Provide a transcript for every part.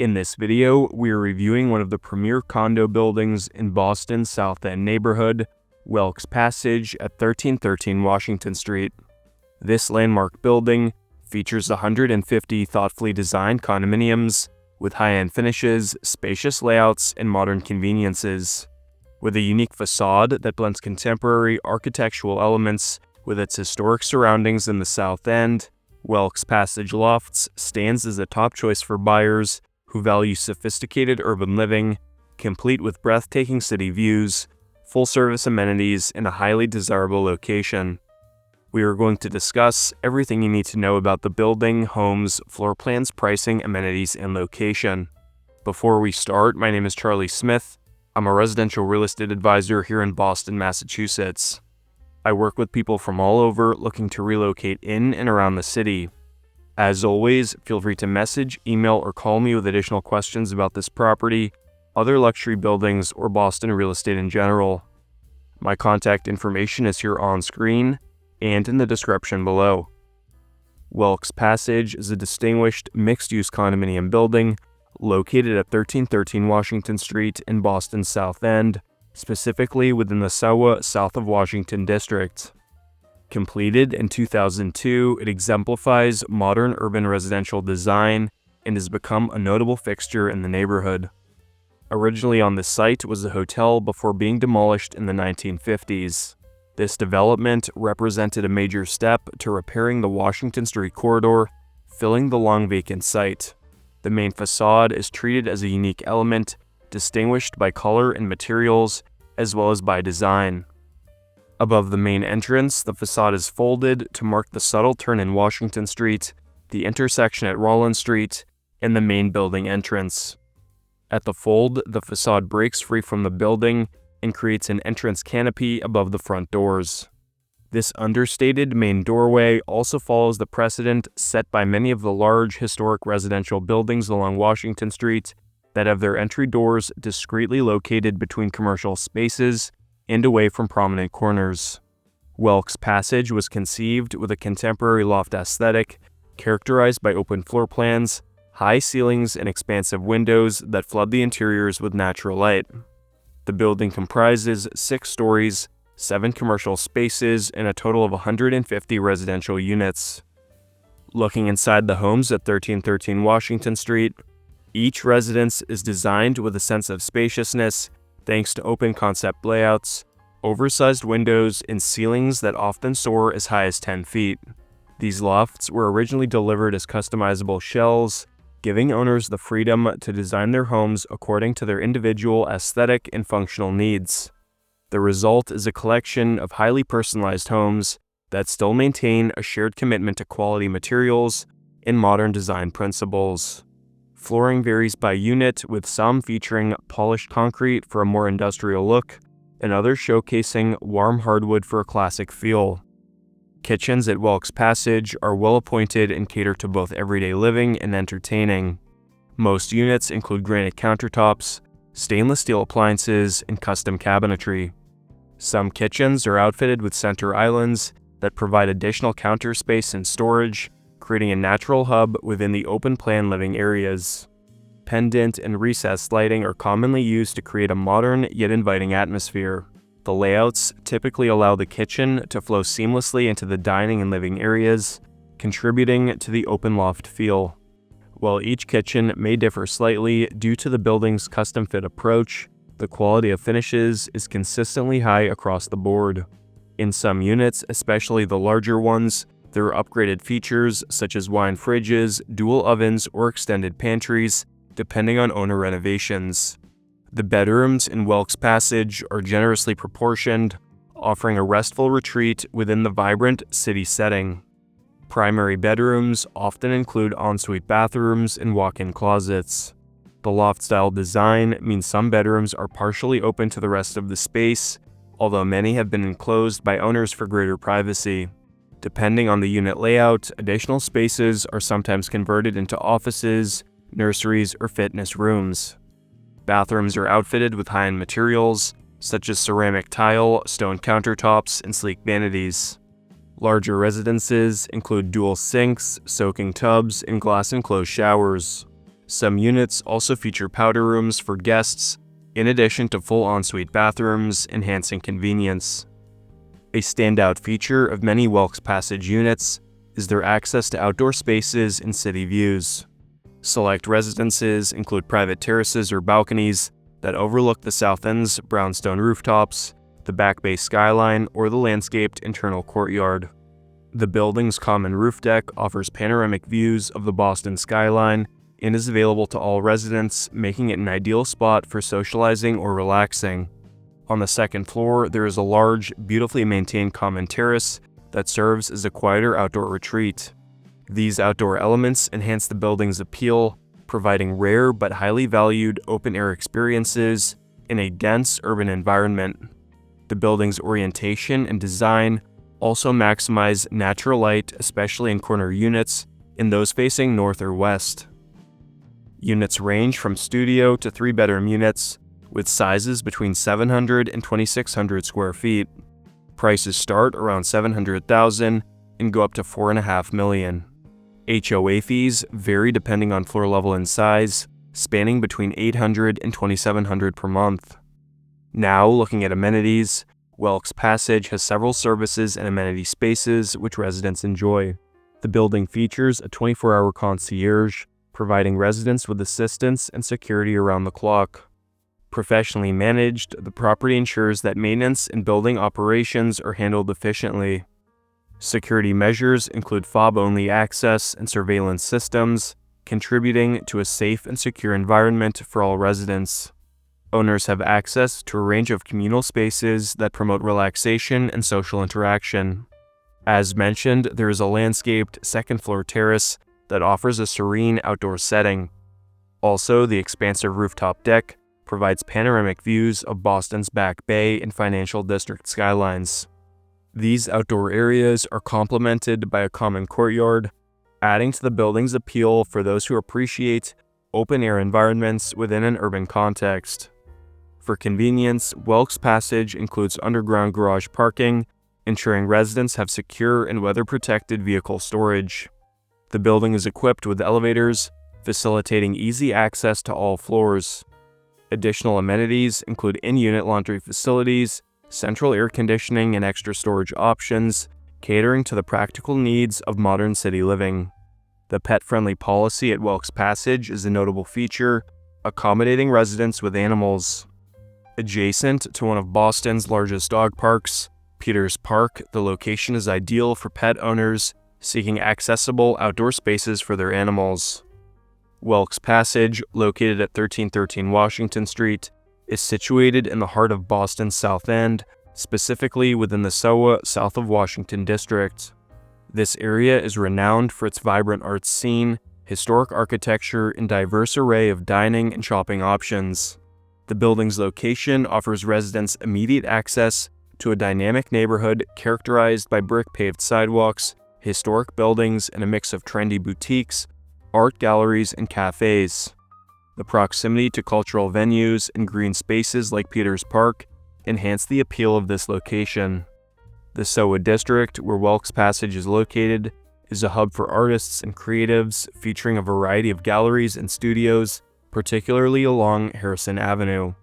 In this video, we are reviewing one of the premier condo buildings in Boston's South End neighborhood, Wilkes Passage at 1313 Washington Street. This landmark building features 150 thoughtfully designed condominiums with high-end finishes, spacious layouts, and modern conveniences. With a unique facade that blends contemporary architectural elements with its historic surroundings in the South End, Wilkes Passage Lofts stands as a top choice for buyers who value sophisticated urban living, complete with breathtaking city views, full-service amenities, and a highly desirable location. We are going to discuss everything you need to know about the building, homes, floor plans, pricing, amenities, and location. Before we start, my name is Charlie Smith. I'm a residential real estate advisor here in Boston, Massachusetts. I work with people from all over looking to relocate in and around the city. As always, feel free to message, email, or call me with additional questions about this property, other luxury buildings, or Boston real estate in general. My contact information is here on screen and in the description below. Wilkes Passage is a distinguished mixed-use condominium building located at 1313 Washington Street in Boston's South End, specifically within the Sowa South of Washington district. Completed in 2002, it exemplifies modern urban residential design and has become a notable fixture in the neighborhood. Originally on the site was a hotel before being demolished in the 1950s. This development represented a major step to repairing the Washington Street corridor, filling the long vacant site. The main facade is treated as a unique element, distinguished by color and materials, as well as by design. Above the main entrance, the facade is folded to mark the subtle turn in Washington Street, the intersection at Rollins Street, and the main building entrance. At the fold, the facade breaks free from the building and creates an entrance canopy above the front doors. This understated main doorway also follows the precedent set by many of the large historic residential buildings along Washington Street that have their entry doors discreetly located between commercial spaces and away from prominent corners. Wilkes Passage was conceived with a contemporary loft aesthetic characterized by open floor plans, high ceilings, and expansive windows that flood the interiors with natural light. The building comprises 6 stories, 7 commercial spaces, and a total of 150 residential units. Looking inside the homes at 1313 Washington Street, each residence is designed with a sense of spaciousness thanks to open concept layouts, oversized windows, and ceilings that often soar as high as 10 feet. These lofts were originally delivered as customizable shells, giving owners the freedom to design their homes according to their individual aesthetic and functional needs. The result is a collection of highly personalized homes that still maintain a shared commitment to quality materials and modern design principles. Flooring varies by unit, with some featuring polished concrete for a more industrial look, and others showcasing warm hardwood for a classic feel. Kitchens at Wilkes Passage are well appointed and cater to both everyday living and entertaining. Most units include granite countertops, stainless steel appliances, and custom cabinetry. Some kitchens are outfitted with center islands that provide additional counter space and storage, creating a natural hub within the open-plan living areas. Pendant and recessed lighting are commonly used to create a modern yet inviting atmosphere. The layouts typically allow the kitchen to flow seamlessly into the dining and living areas, contributing to the open loft feel. While each kitchen may differ slightly due to the building's custom-fit approach, the quality of finishes is consistently high across the board. In some units, especially the larger ones, there are upgraded features such as wine fridges, dual ovens, or extended pantries, depending on owner renovations. The bedrooms in Wilkes Passage are generously proportioned, offering a restful retreat within the vibrant city setting. Primary bedrooms often include ensuite bathrooms and walk-in closets. The loft-style design means some bedrooms are partially open to the rest of the space, although many have been enclosed by owners for greater privacy. Depending on the unit layout, additional spaces are sometimes converted into offices, nurseries, or fitness rooms. Bathrooms are outfitted with high-end materials, such as ceramic tile, stone countertops, and sleek vanities. Larger residences include dual sinks, soaking tubs, and glass-enclosed showers. Some units also feature powder rooms for guests, in addition to full ensuite bathrooms, enhancing convenience. A standout feature of many Wilkes Passage units is their access to outdoor spaces and city views. Select residences include private terraces or balconies that overlook the South End's brownstone rooftops, the Back Bay skyline, or the landscaped internal courtyard. The building's common roof deck offers panoramic views of the Boston skyline and is available to all residents, making it an ideal spot for socializing or relaxing. On the second floor, there is a large, beautifully maintained common terrace that serves as a quieter outdoor retreat. These outdoor elements enhance the building's appeal, providing rare but highly valued open-air experiences in a dense urban environment. The building's orientation and design also maximize natural light, especially in corner units and those facing north or west. Units range from studio to 3-bedroom units, with sizes between 700 and 2,600 square feet. Prices start around $700,000 and go up to $4.5 million. HOA fees vary depending on floor level and size, spanning between $800 and $2,700 per month. Now, looking at amenities, Wilkes Passage has several services and amenity spaces which residents enjoy. The building features a 24-hour concierge, providing residents with assistance and security around the clock. Professionally managed, the property ensures that maintenance and building operations are handled efficiently. Security measures include fob-only access and surveillance systems, contributing to a safe and secure environment for all residents. Owners have access to a range of communal spaces that promote relaxation and social interaction. As mentioned, there is a landscaped second-floor terrace that offers a serene outdoor setting. Also, the expansive rooftop deck provides panoramic views of Boston's Back Bay and Financial District skylines. These outdoor areas are complemented by a common courtyard, adding to the building's appeal for those who appreciate open-air environments within an urban context. For convenience, Wilkes Passage includes underground garage parking, ensuring residents have secure and weather-protected vehicle storage. The building is equipped with elevators, facilitating easy access to all floors. Additional amenities include in-unit laundry facilities, central air conditioning, and extra storage options, catering to the practical needs of modern city living. The pet-friendly policy at Wilkes Passage is a notable feature, accommodating residents with animals. Adjacent to one of Boston's largest dog parks, Peters Park, the location is ideal for pet owners seeking accessible outdoor spaces for their animals. Wilkes Passage, located at 1313 Washington Street, is situated in the heart of Boston's South End, specifically within the SoWa South of Washington district. This area is renowned for its vibrant arts scene, historic architecture, and diverse array of dining and shopping options. The building's location offers residents immediate access to a dynamic neighborhood characterized by brick-paved sidewalks, historic buildings, and a mix of trendy boutiques, art galleries, and cafes. The proximity to cultural venues and green spaces like Peters Park enhance the appeal of this location. The SoWa district, where Wilkes Passage is located, is a hub for artists and creatives, featuring a variety of galleries and studios, particularly along Harrison Avenue.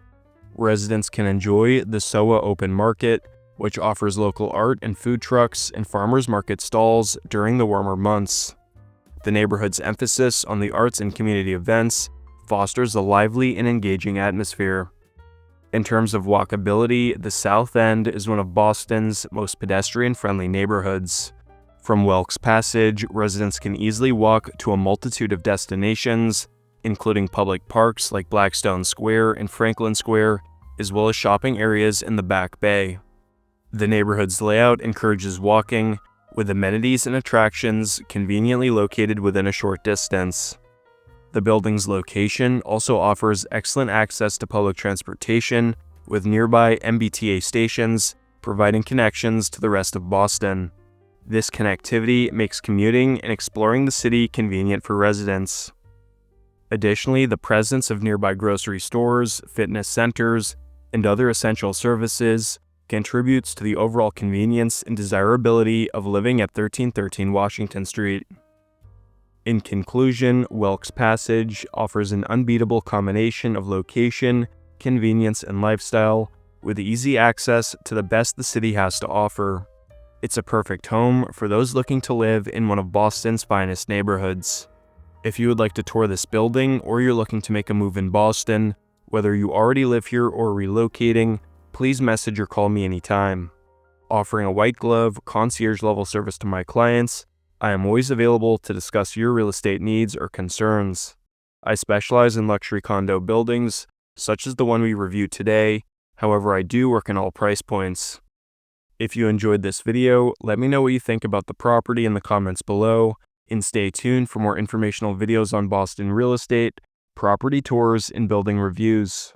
Residents can enjoy the SoWa Open Market, which offers local art and food trucks and farmers market stalls during the warmer months. The neighborhood's emphasis on the arts and community events fosters a lively and engaging atmosphere. In terms of walkability, the South End is one of Boston's most pedestrian-friendly neighborhoods. From Wilkes Passage, residents can easily walk to a multitude of destinations, including public parks like Blackstone Square and Franklin Square, as well as shopping areas in the Back Bay. The neighborhood's layout encourages walking, with amenities and attractions conveniently located within a short distance. The building's location also offers excellent access to public transportation, with nearby MBTA stations providing connections to the rest of Boston. This connectivity makes commuting and exploring the city convenient for residents. Additionally, the presence of nearby grocery stores, fitness centers, and other essential services contributes to the overall convenience and desirability of living at 1313 Washington Street. In conclusion, Wilkes Passage offers an unbeatable combination of location, convenience, and lifestyle, with easy access to the best the city has to offer. It's a perfect home for those looking to live in one of Boston's finest neighborhoods. If you would like to tour this building or you're looking to make a move in Boston, whether you already live here or relocating, please message or call me anytime. Offering a white glove, concierge level service to my clients, I am always available to discuss your real estate needs or concerns. I specialize in luxury condo buildings, such as the one we reviewed today. However, I do work in all price points. If you enjoyed this video, let me know what you think about the property in the comments below, and stay tuned for more informational videos on Boston real estate, property tours, and building reviews.